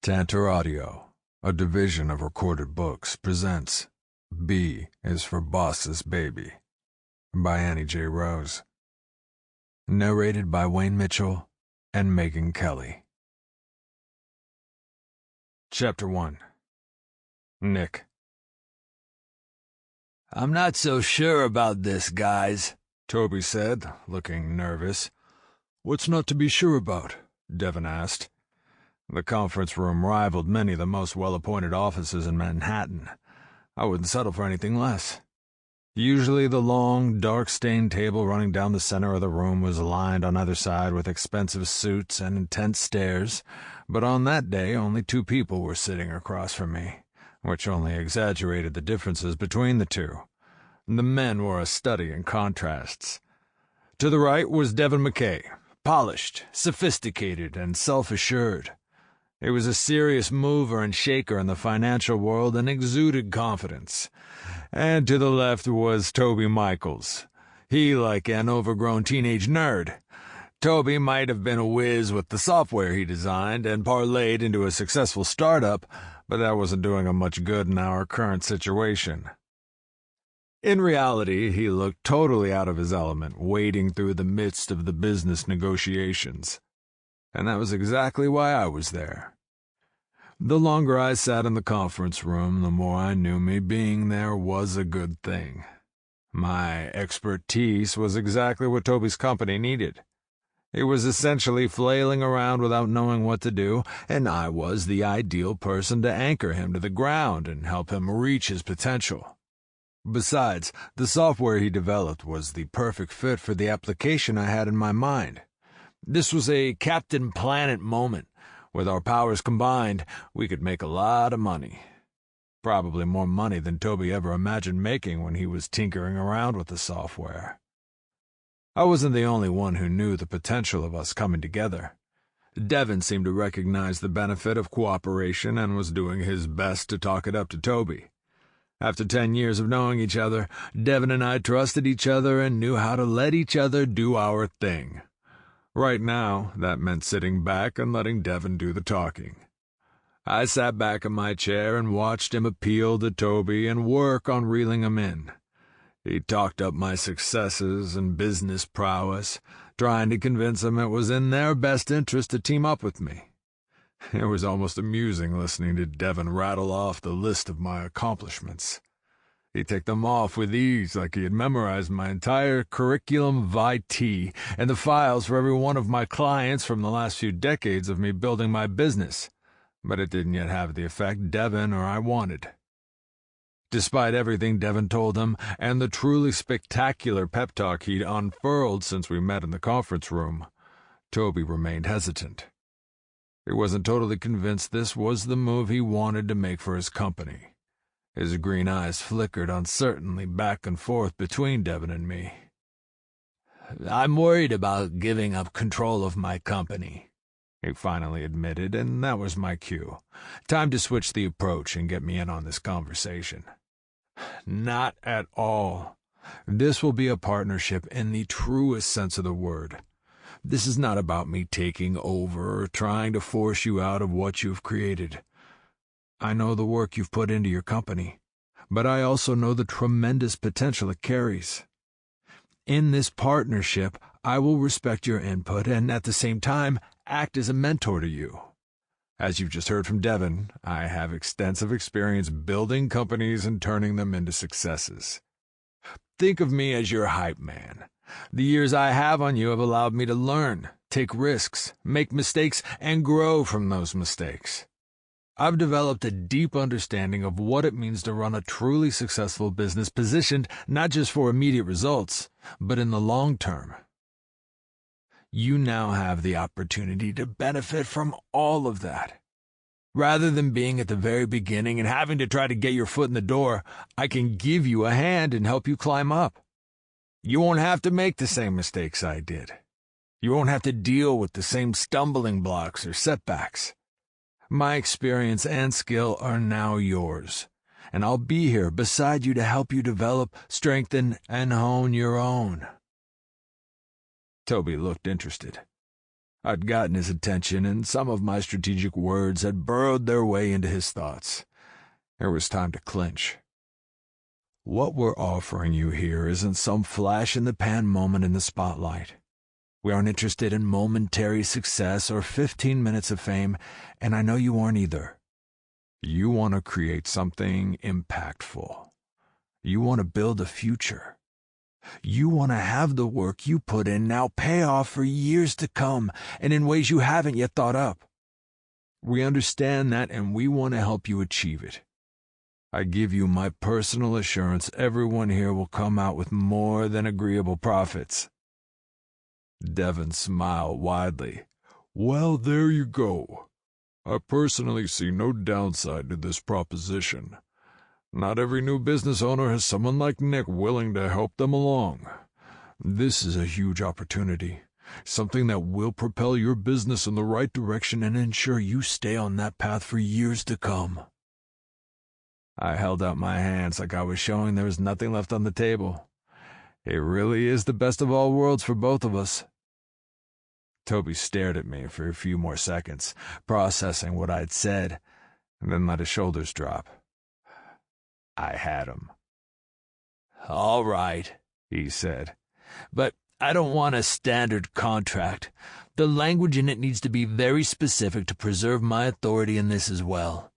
Tantor Audio, a division of Recorded Books, presents B is for Boss's Baby by Annie J. Rose. Narrated by Wayne Mitchell and Meghan Kelly. Chapter 1. Nick. "I'm not so sure about this, guys," Toby said, looking nervous. What's not to be sure about? Devon asked. The conference room rivaled many of the most well-appointed offices in Manhattan. I wouldn't settle for anything less. Usually the long, dark-stained table running down the center of the room was lined on either side with expensive suits and intense stares, but on that day only two people were sitting across from me, which only exaggerated the differences between the two. The men were a study in contrasts. To the right was Devon McKay, polished, sophisticated, and self-assured. He was a serious mover and shaker in the financial world and exuded confidence. And to the left was Toby Michaels. He, like an overgrown teenage nerd. Toby might have been a whiz with the software he designed and parlayed into a successful startup, but that wasn't doing him much good in our current situation. In reality, he looked totally out of his element, wading through the midst of the business negotiations. And that was exactly why I was there. The longer I sat in the conference room, the more I knew me being there was a good thing. My expertise was exactly what Toby's company needed. He was essentially flailing around without knowing what to do, and I was the ideal person to anchor him to the ground and help him reach his potential. Besides, the software he developed was the perfect fit for the application I had in my mind. This was a Captain Planet moment. With our powers combined, we could make a lot of money. Probably more money than Toby ever imagined making when he was tinkering around with the software. I wasn't the only one who knew the potential of us coming together. Devon seemed to recognize the benefit of cooperation and was doing his best to talk it up to Toby. After 10 years of knowing each other, Devon and I trusted each other and knew how to let each other do our thing. Right now, that meant sitting back and letting Devon do the talking. I sat back in my chair and watched him appeal to Toby and work on reeling him in. He talked up my successes and business prowess, trying to convince him it was in their best interest to team up with me. It was almost amusing listening to Devon rattle off the list of my accomplishments. He ticked them off with ease like he had memorized my entire curriculum vitae and the files for every one of my clients from the last few decades of me building my business, but it didn't yet have the effect Devon or I wanted. Despite everything Devon told him and the truly spectacular pep talk he'd unfurled since we met in the conference room, Toby remained hesitant. He wasn't totally convinced this was the move he wanted to make for his company. His green eyes flickered uncertainly back and forth between Devon and me. "I'm worried about giving up control of my company," he finally admitted, and that was my cue. Time to switch the approach and get me in on this conversation. Not at all. This will be a partnership in the truest sense of the word. This is not about me taking over or trying to force you out of what you've created. I know the work you've put into your company, but I also know the tremendous potential it carries. In this partnership, I will respect your input and at the same time act as a mentor to you. As you've just heard from Devon, I have extensive experience building companies and turning them into successes. Think of me as your hype man. The years I have on you have allowed me to learn, take risks, make mistakes, and grow from those mistakes. I've developed a deep understanding of what it means to run a truly successful business positioned not just for immediate results, but in the long term. You now have the opportunity to benefit from all of that. Rather than being at the very beginning and having to try to get your foot in the door, I can give you a hand and help you climb up. You won't have to make the same mistakes I did. You won't have to deal with the same stumbling blocks or setbacks. My experience and skill are now yours, and I'll be here beside you to help you develop, strengthen, and hone your own. Toby looked interested. I'd gotten his attention, and some of my strategic words had burrowed their way into his thoughts. It was time to clinch. What we're offering you here isn't some flash-in-the-pan moment in the spotlight. We aren't interested in momentary success or 15 minutes of fame, and I know you aren't either. You want to create something impactful. You want to build a future. You want to have the work you put in now pay off for years to come, and in ways you haven't yet thought up. We understand that, and we want to help you achieve it. I give you my personal assurance everyone here will come out with more than agreeable profits. Devon smiled widely. Well, there you go. I personally see no downside to this proposition. Not every new business owner has someone like Nick willing to help them along. This is a huge opportunity, something that will propel your business in the right direction and ensure you stay on that path for years to come. I held out my hands like I was showing there was nothing left on the table. It really is the best of all worlds for both of us. Toby stared at me for a few more seconds, processing what I'd said, and then let his shoulders drop. I had him. All right, he said, but I don't want a standard contract. The language in it needs to be very specific to preserve my authority in this as well.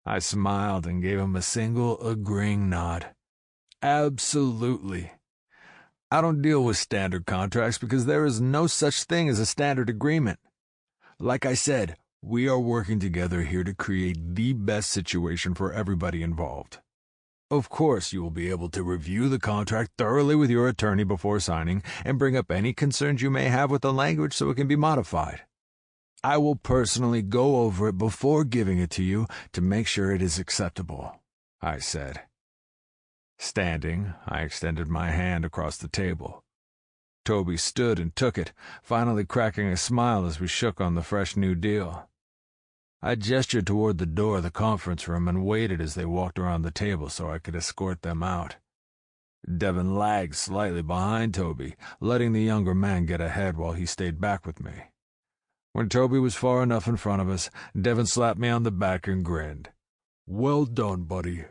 I smiled and gave him a single agreeing nod. Absolutely. I don't deal with standard contracts because there is no such thing as a standard agreement. Like I said, we are working together here to create the best situation for everybody involved. Of course, you will be able to review the contract thoroughly with your attorney before signing and bring up any concerns you may have with the language so it can be modified. I will personally go over it before giving it to you to make sure it is acceptable, I said. Standing, I extended my hand across the table. Toby stood and took it, finally cracking a smile as we shook on the fresh new deal. I gestured toward the door of the conference room and waited as they walked around the table so I could escort them out. Devon lagged slightly behind Toby, letting the younger man get ahead while he stayed back with me. When Toby was far enough in front of us, Devon slapped me on the back and grinned. Well done, buddy.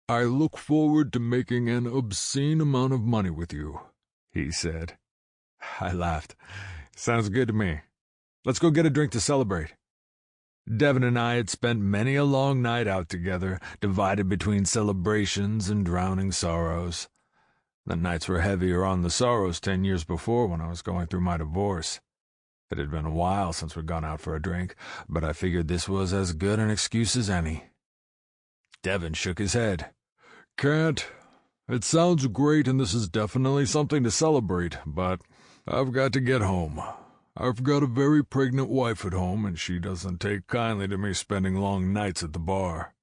I look forward to making an obscene amount of money with you, he said. I laughed. Sounds good to me. Let's go get a drink to celebrate. Devon and I had spent many a long night out together, divided between celebrations and drowning sorrows. The nights were heavier on the sorrows 10 years before when I was going through my divorce. It had been a while since we'd gone out for a drink, but I figured this was as good an excuse as any. Devon shook his head. Can't. It sounds great and this is definitely something to celebrate, but I've got to get home. I've got a very pregnant wife at home, and she doesn't take kindly to me spending long nights at the bar.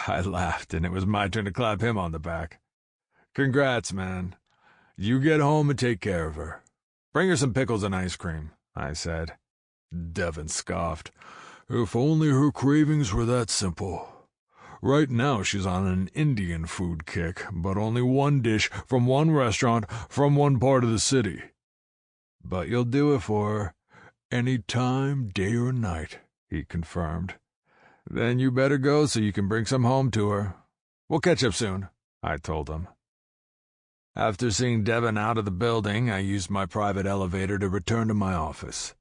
I laughed, and it was my turn to clap him on the back. Congrats, man. You get home and take care of her. Bring her some pickles and ice cream, I said. Devon scoffed. If only her cravings were that simple. Right now she's on an Indian food kick, but only one dish from one restaurant from one part of the city. But you'll do it for her, any time, day or night, he confirmed. Then you better go so you can bring some home to her. We'll catch up soon, I told him. After seeing Devon out of the building, I used my private elevator to return to my office.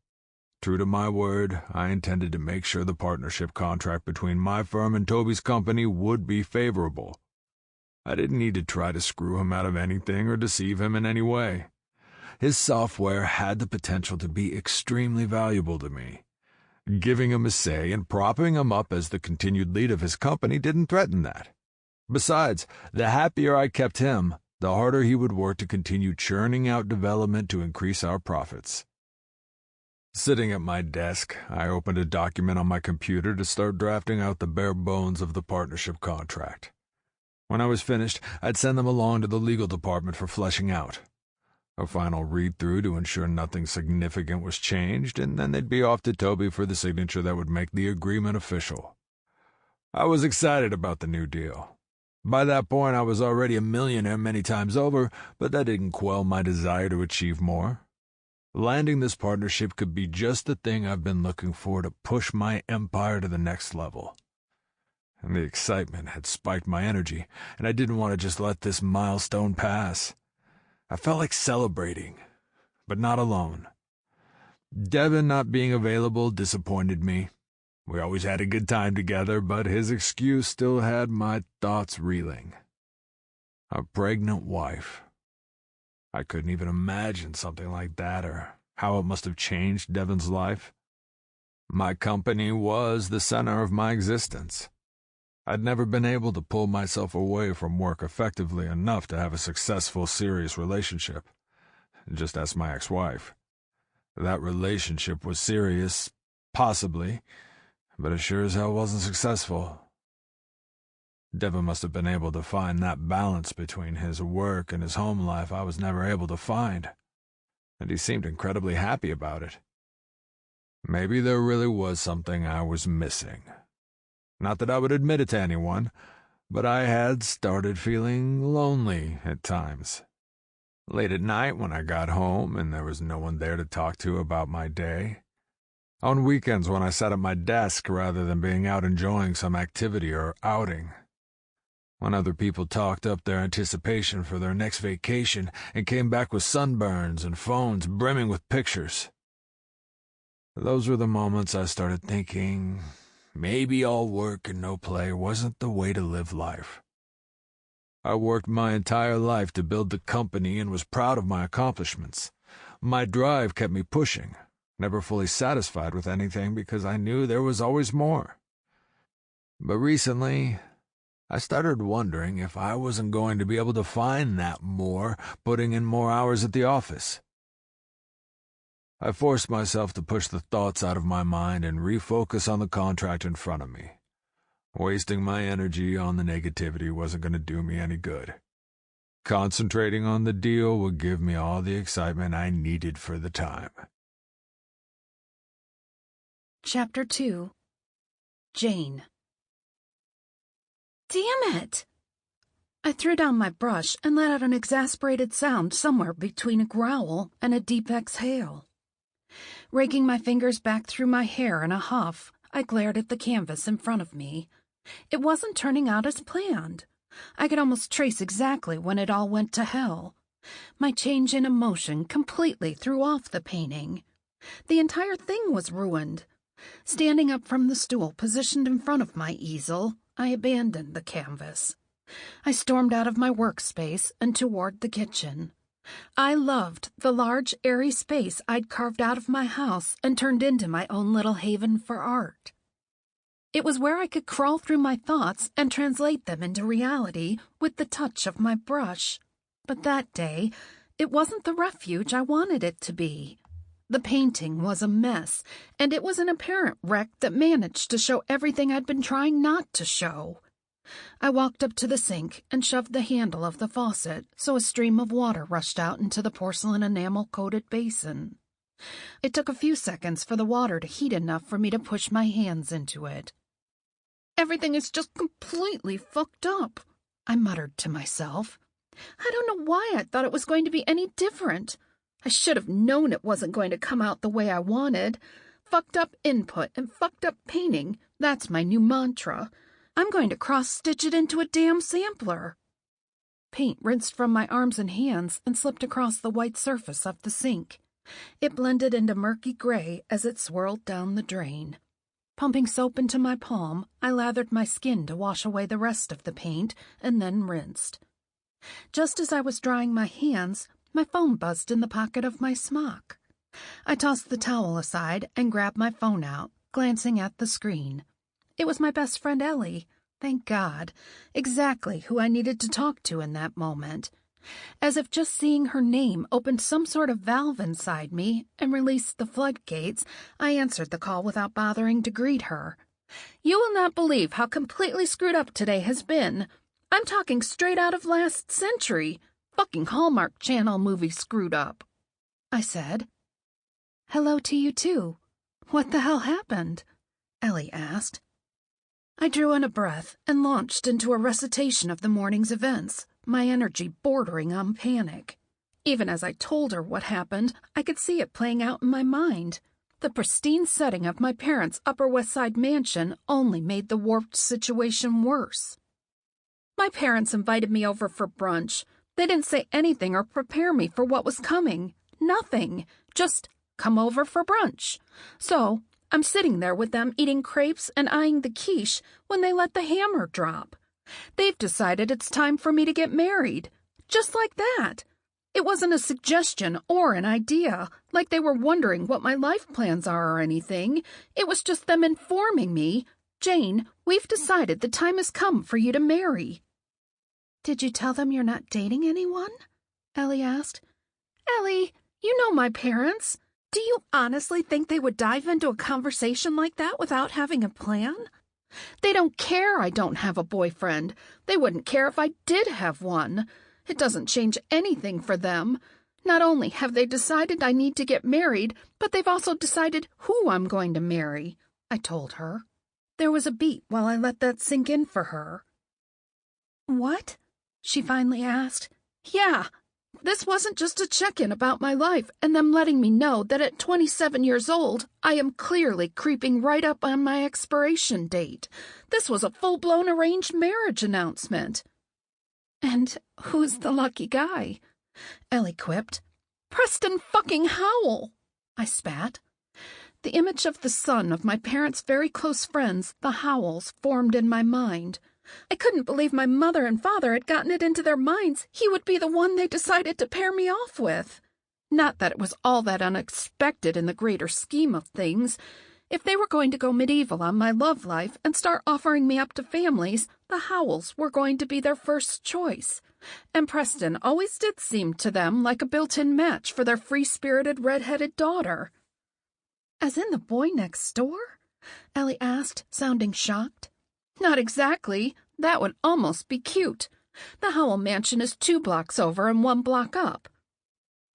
True to my word, I intended to make sure the partnership contract between my firm and Toby's company would be favorable. I didn't need to try to screw him out of anything or deceive him in any way. His software had the potential to be extremely valuable to me. Giving him a say and propping him up as the continued lead of his company didn't threaten that. Besides, the happier I kept him, the harder he would work to continue churning out development to increase our profits. Sitting at my desk, I opened a document on my computer to start drafting out the bare bones of the partnership contract. When I was finished, I'd send them along to the legal department for fleshing out. A final read-through to ensure nothing significant was changed, and then they'd be off to Toby for the signature that would make the agreement official. I was excited about the new deal. By that point, I was already a millionaire many times over, but that didn't quell my desire to achieve more. Landing this partnership could be just the thing I've been looking for to push my empire to the next level. And the excitement had spiked my energy, and I didn't want to just let this milestone pass. I felt like celebrating, but not alone. Devin not being available disappointed me. We always had a good time together, but his excuse still had my thoughts reeling. A pregnant wife. I couldn't even imagine something like that or how it must have changed Devin's life. My company was the center of my existence. I'd never been able to pull myself away from work effectively enough to have a successful, serious relationship. Just ask my ex-wife. That relationship was serious, possibly, but it sure as hell wasn't successful. Devin must have been able to find that balance between his work and his home life I was never able to find, and he seemed incredibly happy about it. Maybe there really was something I was missing. Not that I would admit it to anyone, but I had started feeling lonely at times. Late at night when I got home and there was no one there to talk to about my day. On weekends when I sat at my desk rather than being out enjoying some activity or outing. When other people talked up their anticipation for their next vacation and came back with sunburns and phones brimming with pictures. Those were the moments I started thinking, maybe all work and no play wasn't the way to live life. I worked my entire life to build the company and was proud of my accomplishments. My drive kept me pushing, never fully satisfied with anything because I knew there was always more. But recently, I started wondering if I wasn't going to be able to find that more putting in more hours at the office. I forced myself to push the thoughts out of my mind and refocus on the contract in front of me. Wasting my energy on the negativity wasn't going to do me any good. Concentrating on the deal would give me all the excitement I needed for the time. Chapter 2. Jane. Damn it! I threw down my brush and let out an exasperated sound somewhere between a growl and a deep exhale. Raking my fingers back through my hair in a huff, I glared at the canvas in front of me. It wasn't turning out as planned. I could almost trace exactly when it all went to hell. My change in emotion completely threw off the painting. The entire thing was ruined. Standing up from the stool positioned in front of my easel, I abandoned the canvas. I stormed out of my workspace and toward the kitchen. I loved the large, airy space I'd carved out of my house and turned into my own little haven for art. It was where I could crawl through my thoughts and translate them into reality with the touch of my brush. But that day, it wasn't the refuge I wanted it to be. The painting was a mess, and it was an apparent wreck that managed to show everything I'd been trying not to show. I walked up to the sink and shoved the handle of the faucet so a stream of water rushed out into the porcelain enamel-coated basin. It took a few seconds for the water to heat enough for me to push my hands into it. Everything is just completely fucked up, I muttered to myself. I don't know why I thought it was going to be any different. I should have known it wasn't going to come out the way I wanted. Fucked up input and fucked up painting, that's my new mantra. I'm going to cross-stitch it into a damn sampler. Paint rinsed from my arms and hands and slipped across the white surface of the sink. It blended into murky gray as it swirled down the drain. Pumping soap into my palm, I lathered my skin to wash away the rest of the paint and then rinsed. Just as I was drying my hands, my phone buzzed in the pocket of my smock. I tossed the towel aside and grabbed my phone out, glancing at the screen. It was my best friend Ellie. Thank God. Exactly who I needed to talk to in that moment. As if just seeing her name opened some sort of valve inside me and released the floodgates, I answered the call without bothering to greet her. You will not believe how completely screwed up today has been. I'm talking straight out of last century. Fucking Hallmark Channel movie screwed up, I said. Hello to you too. What the hell happened? Ellie asked. I drew in a breath and launched into a recitation of the morning's events, my energy bordering on panic. Even as I told her what happened, I could see it playing out in my mind. The pristine setting of my parents' Upper West Side mansion only made the warped situation worse. My parents invited me over for brunch. They didn't say anything or prepare me for what was coming. Nothing. Just come over for brunch. So I'm sitting there with them eating crepes and eyeing the quiche when they let the hammer drop. They've decided it's time for me to get married. Just like that. It wasn't a suggestion or an idea, like they were wondering what my life plans are or anything. It was just them informing me, "Jane, we've decided the time has come for you to marry." "Did you tell them you're not dating anyone?" Ellie asked. "Ellie, you know my parents. Do you honestly think they would dive into a conversation like that without having a plan? They don't care I don't have a boyfriend. They wouldn't care if I did have one. It doesn't change anything for them. Not only have they decided I need to get married, but they've also decided who I'm going to marry," I told her. There was a beat while I let that sink in for her. "What?" she finally asked. "Yeah, this wasn't just a check-in about my life and them letting me know that at 27 years old, I am clearly creeping right up on my expiration date. This was a full-blown arranged marriage announcement." "And who's the lucky guy?" Ellie quipped. "Preston fucking Howell," I spat. The image of the son of my parents' very close friends, the Howells, formed in my mind. I couldn't believe my mother and father had gotten it into their minds he would be the one they decided to pair me off with. Not that it was all that unexpected in the greater scheme of things. If they were going to go medieval on my love life and start offering me up to families, the Howells were going to be their first choice. And Preston always did seem to them like a built-in match for their free-spirited red-headed daughter. "As in the boy next door?" Ellie asked, sounding shocked. "Not exactly. That would almost be cute. The Howell mansion is 2 blocks over and 1 block up."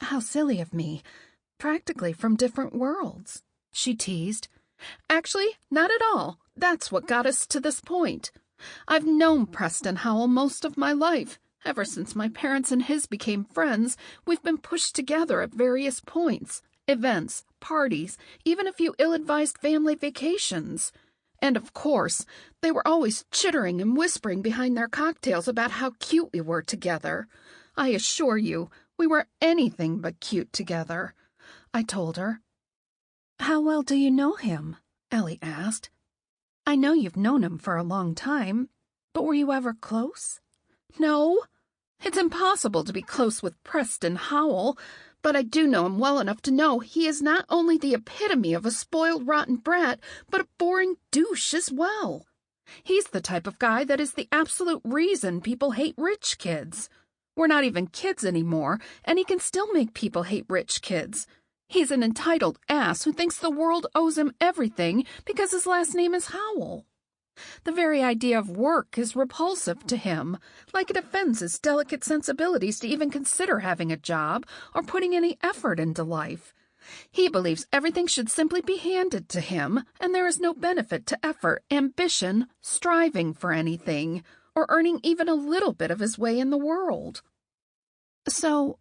"How silly of me. Practically from different worlds," she teased. "Actually, not at all. That's what got us to this point. I've known Preston Howell most of my life. Ever since my parents and his became friends, we've been pushed together at various points, events, parties, even a few ill-advised family vacations. And of course, they were always chittering and whispering behind their cocktails about how cute we were together. I assure you, we were anything but cute together," I told her. "How well do you know him?" Ellie asked. "I know you've known him for a long time, but were you ever close?" "No. It's impossible to be close with Preston Howell, but I do know him well enough to know he is not only the epitome of a spoiled, rotten brat, but a boring douche as well. He's the type of guy that is the absolute reason people hate rich kids. We're not even kids anymore, and he can still make people hate rich kids. He's an entitled ass who thinks the world owes him everything because his last name is Howell. The very idea of work is repulsive to him, like it offends his delicate sensibilities to even consider having a job or putting any effort into life. He believes everything should simply be handed to him, and there is no benefit to effort, ambition, striving for anything, or earning even a little bit of his way in the world." "So,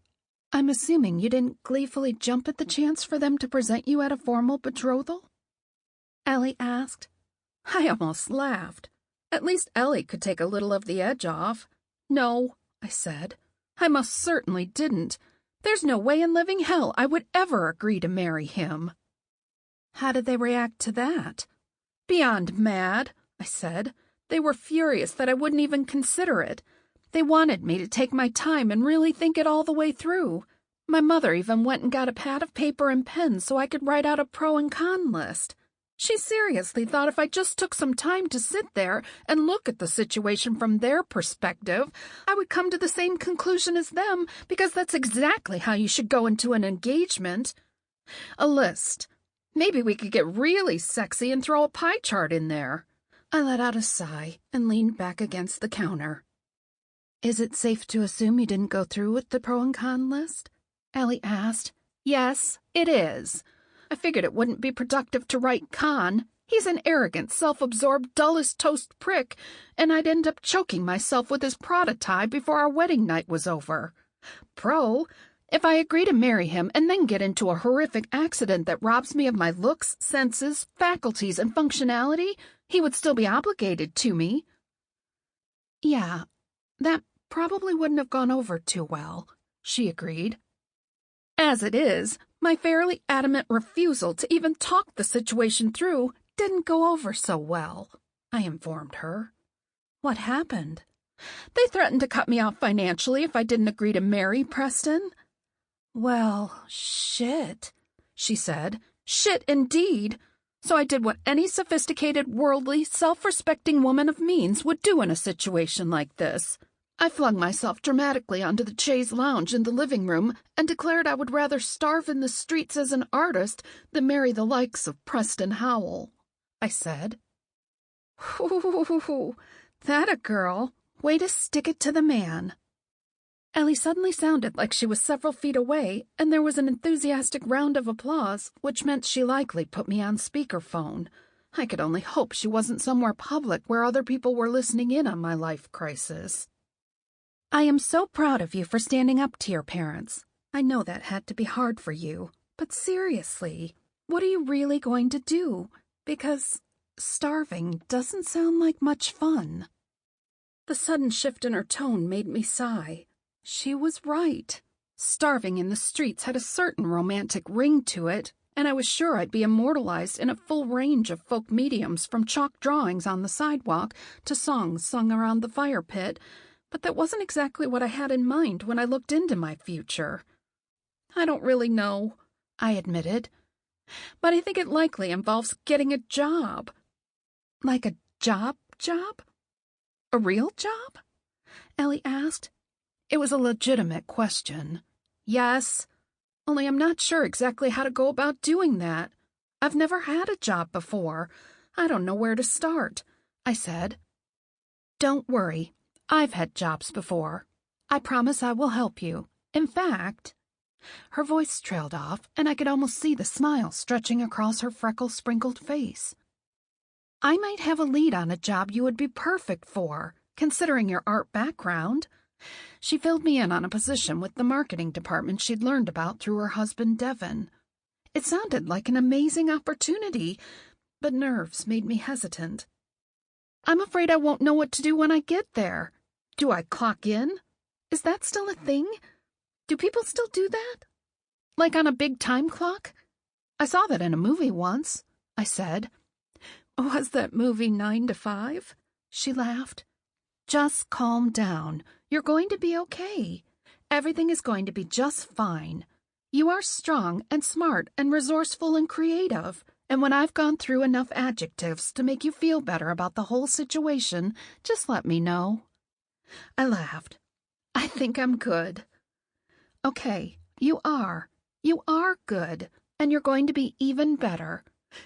I'm assuming you didn't gleefully jump at the chance for them to present you at a formal betrothal?" Ellie asked. I almost laughed. At least Ellie could take a little of the edge off. "No," I said. "I most certainly didn't. There's no way in living hell I would ever agree to marry him." "How did they react to that?" "Beyond mad," I said. "They were furious that I wouldn't even consider it. They wanted me to take my time and really think it all the way through. My mother even went and got a pad of paper and pen so I could write out a pro and con list. She seriously thought if I just took some time to sit there and look at the situation from their perspective, I would come to the same conclusion as them, because that's exactly how you should go into an engagement. A list. Maybe we could get really sexy and throw a pie chart in there." I let out a sigh and leaned back against the counter. "Is it safe to assume you didn't go through with the pro and con list?" Ellie asked. "Yes, it is. I figured it wouldn't be productive to write con. He's an arrogant, self-absorbed, dull-as-toast prick, and I'd end up choking myself with his Prada tie before our wedding night was over. Pro, If I agree to marry him and then get into a horrific accident that robs me of my looks, senses, faculties, and functionality, he would still be obligated to me. Yeah, that probably wouldn't have gone over too well, she agreed. As it is, my fairly adamant refusal to even talk the situation through didn't go over so well, I informed her. What happened? They threatened to cut me off financially if I didn't agree to marry Preston. Well, shit, she said. Shit indeed. So I did what any sophisticated, worldly, self-respecting woman of means would do in a situation like this. I flung myself dramatically onto the chaise lounge in the living room and declared I would rather starve in the streets as an artist than marry the likes of Preston Howell. I said. Ooh, that a girl. Way to stick it to the man. Ellie suddenly sounded like she was several feet away, and there was an enthusiastic round of applause, which meant she likely put me on speakerphone. I could only hope she wasn't somewhere public where other people were listening in on my life crisis. I am so proud of you for standing up to your parents. I know that had to be hard for you, but seriously, what are you really going to do? Because starving doesn't sound like much fun. The sudden shift in her tone made me sigh. She was right. Starving in the streets had a certain romantic ring to it, and I was sure I'd be immortalized in a full range of folk mediums, from chalk drawings on the sidewalk to songs sung around the fire pit, but that wasn't exactly what I had in mind when I looked into my future. I don't really know, I admitted, but I think it likely involves getting a job. Like a job? A real job? Ellie asked. It was a legitimate question. Yes, only I'm not sure exactly how to go about doing that. I've never had a job before. I don't know where to start, I said. Don't worry, I've had jobs before. I promise I will help you. In fact, her voice trailed off, and I could almost see the smile stretching across her freckle-sprinkled face. I might have a lead on a job you would be perfect for, considering your art background. She filled me in on a position with the marketing department she'd learned about through her husband, Devin. It sounded like an amazing opportunity, but nerves made me hesitant. I'm afraid I won't know what to do when I get there. Do I clock in? Is that still a thing? Do people still do that? Like on a big time clock? I saw that in a movie once, I said. Was that movie 9 to 5? She laughed. Just calm down. You're going to be okay. Everything is going to be just fine. You are strong and smart and resourceful and creative, and when I've gone through enough adjectives to make you feel better about the whole situation, just let me know. I laughed. I think I'm good. Okay, you are. You are good, and you're going to be even better.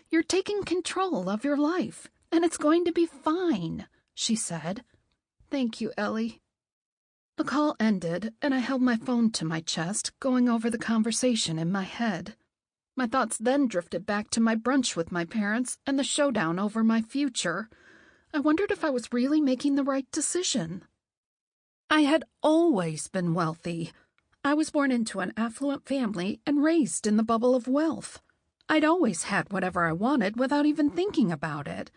You're taking control of your life, and it's going to be fine, she said. Thank you, Ellie. The call ended, and I held my phone to my chest, going over the conversation in my head. My thoughts then drifted back to my brunch with my parents and the showdown over my future. I wondered if I was really making the right decision. I had always been wealthy. I was born into an affluent family and raised in the bubble of wealth. I'd always had whatever I wanted without even thinking about it.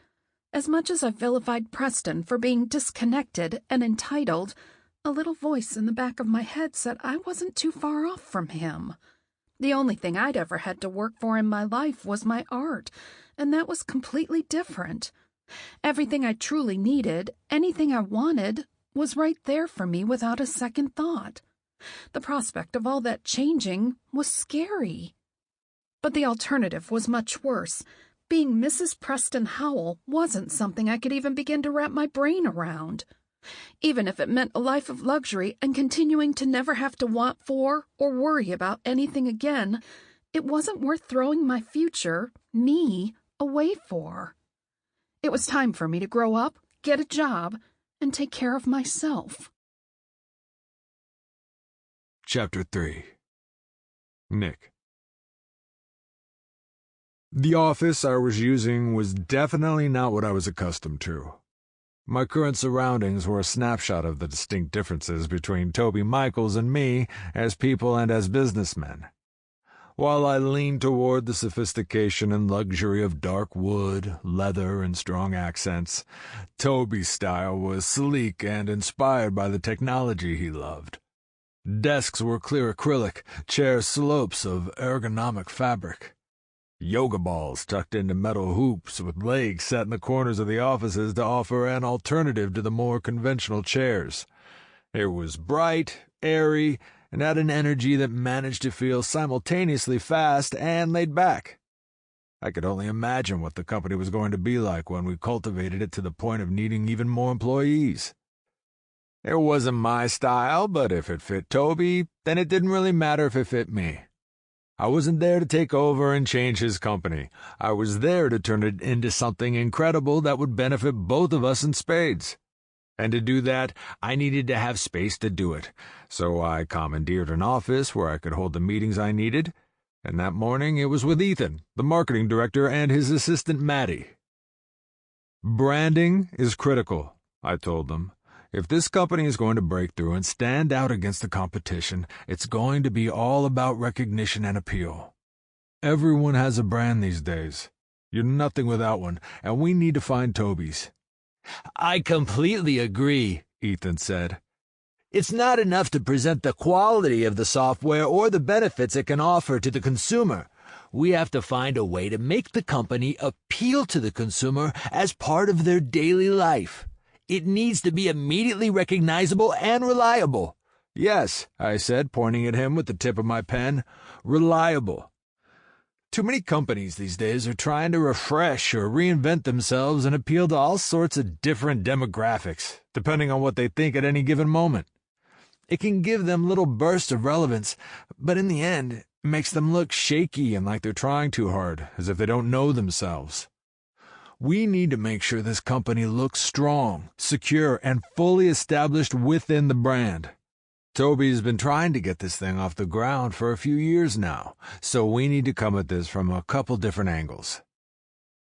As much as I vilified Preston for being disconnected and entitled, a little voice in the back of my head said I wasn't too far off from him. The only thing I'd ever had to work for in my life was my art, and that was completely different. Everything I truly needed, anything I wanted, was right there for me without a second thought. The prospect of all that changing was scary. But the alternative was much worse. Being Mrs. Preston Howell wasn't something I could even begin to wrap my brain around. Even if it meant a life of luxury and continuing to never have to want for or worry about anything again, it wasn't worth throwing my future, me, away for. It was time for me to grow up, get a job, and take care of myself. Chapter 3. Nick. The office I was using was definitely not what I was accustomed to. My current surroundings were a snapshot of the distinct differences between Toby Michaels and me as people and as businessmen. While I leaned toward the sophistication and luxury of dark wood, leather, and strong accents, Toby's style was sleek and inspired by the technology he loved. Desks were clear acrylic, chairs slopes of ergonomic fabric. Yoga balls tucked into metal hoops with legs set in the corners of the offices to offer an alternative to the more conventional chairs. It was bright, airy, and had an energy that managed to feel simultaneously fast and laid back. I could only imagine what the company was going to be like when we cultivated it to the point of needing even more employees. It wasn't my style, but if it fit Toby, then it didn't really matter if it fit me. I wasn't there to take over and change his company. I was there to turn it into something incredible that would benefit both of us in spades. And to do that, I needed to have space to do it, so I commandeered an office where I could hold the meetings I needed, and that morning it was with Ethan, the marketing director, and his assistant Maddie. Branding is critical, I told them. If this company is going to break through and stand out against the competition, it's going to be all about recognition and appeal. Everyone has a brand these days. You're nothing without one, and we need to find Toby's. I completely agree, Ethan said. It's not enough to present the quality of the software or the benefits it can offer to the consumer. We have to find a way to make the company appeal to the consumer as part of their daily life. It needs to be immediately recognizable and reliable. Yes, I said, pointing at him with the tip of my pen. Reliable. Too many companies these days are trying to refresh or reinvent themselves and appeal to all sorts of different demographics, depending on what they think at any given moment. It can give them little bursts of relevance, but in the end, it makes them look shaky and like they're trying too hard, as if they don't know themselves. We need to make sure this company looks strong, secure, and fully established within the brand. Toby's been trying to get this thing off the ground for a few years now, so we need to come at this from a couple different angles.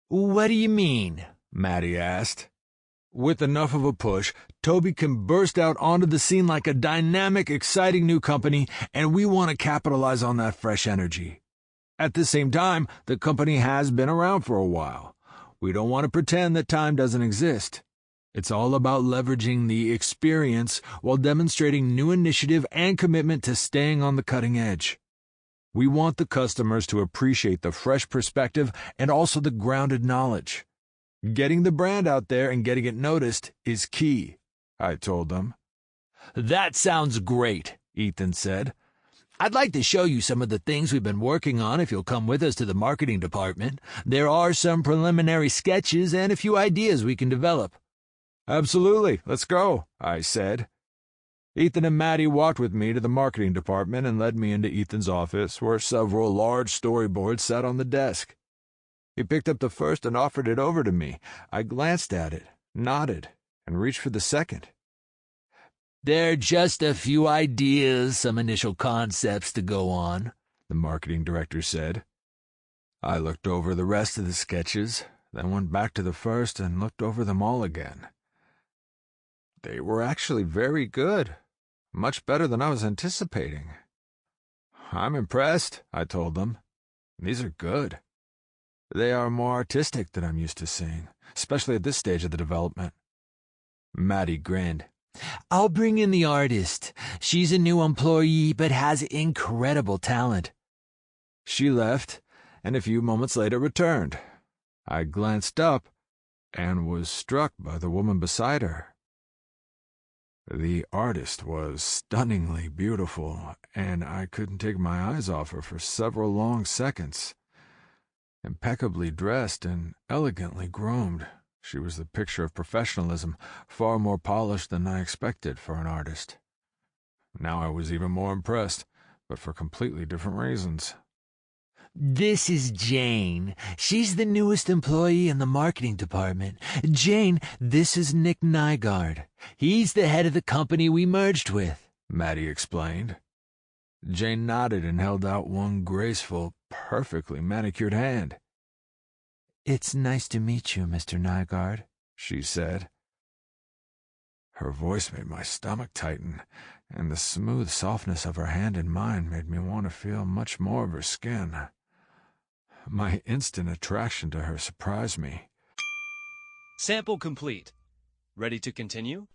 What do you mean? Maddie asked. With enough of a push, Toby can burst out onto the scene like a dynamic, exciting new company, and we want to capitalize on that fresh energy. At the same time, the company has been around for a while. We don't want to pretend that time doesn't exist. It's all about leveraging the experience while demonstrating new initiative and commitment to staying on the cutting edge. We want the customers to appreciate the fresh perspective and also the grounded knowledge. Getting the brand out there and getting it noticed is key, I told them. That sounds great, Ethan said. I'd like to show you some of the things we've been working on if you'll come with us to the marketing department. There are some preliminary sketches and a few ideas we can develop. Absolutely, let's go, I said. Ethan and Maddie walked with me to the marketing department and led me into Ethan's office, where several large storyboards sat on the desk. He picked up the first and offered it over to me. I glanced at it, nodded, and reached for the second. They're just a few ideas, some initial concepts to go on, the marketing director said. I looked over the rest of the sketches, then went back to the first and looked over them all again. They were actually very good, much better than I was anticipating. I'm impressed, I told them. These are good. They are more artistic than I'm used to seeing, especially at this stage of the development. Maddie grinned. I'll bring in the artist. She's a new employee but has incredible talent. She left, and a few moments later returned. I glanced up and was struck by the woman beside her. The artist was stunningly beautiful, and I couldn't take my eyes off her for several long seconds. Impeccably dressed and elegantly groomed, she was the picture of professionalism, far more polished than I expected for an artist. Now I was even more impressed, but for completely different reasons. This is Jane. She's the newest employee in the marketing department. Jane, this is Nick Nygaard. He's the head of the company we merged with, Maddie explained. Jane nodded and held out one graceful, perfectly manicured hand. It's nice to meet you, Mr. Nygaard, she said. Her voice made my stomach tighten, and the smooth softness of her hand in mine made me want to feel much more of her skin. My instant attraction to her surprised me. Sample complete. Ready to continue?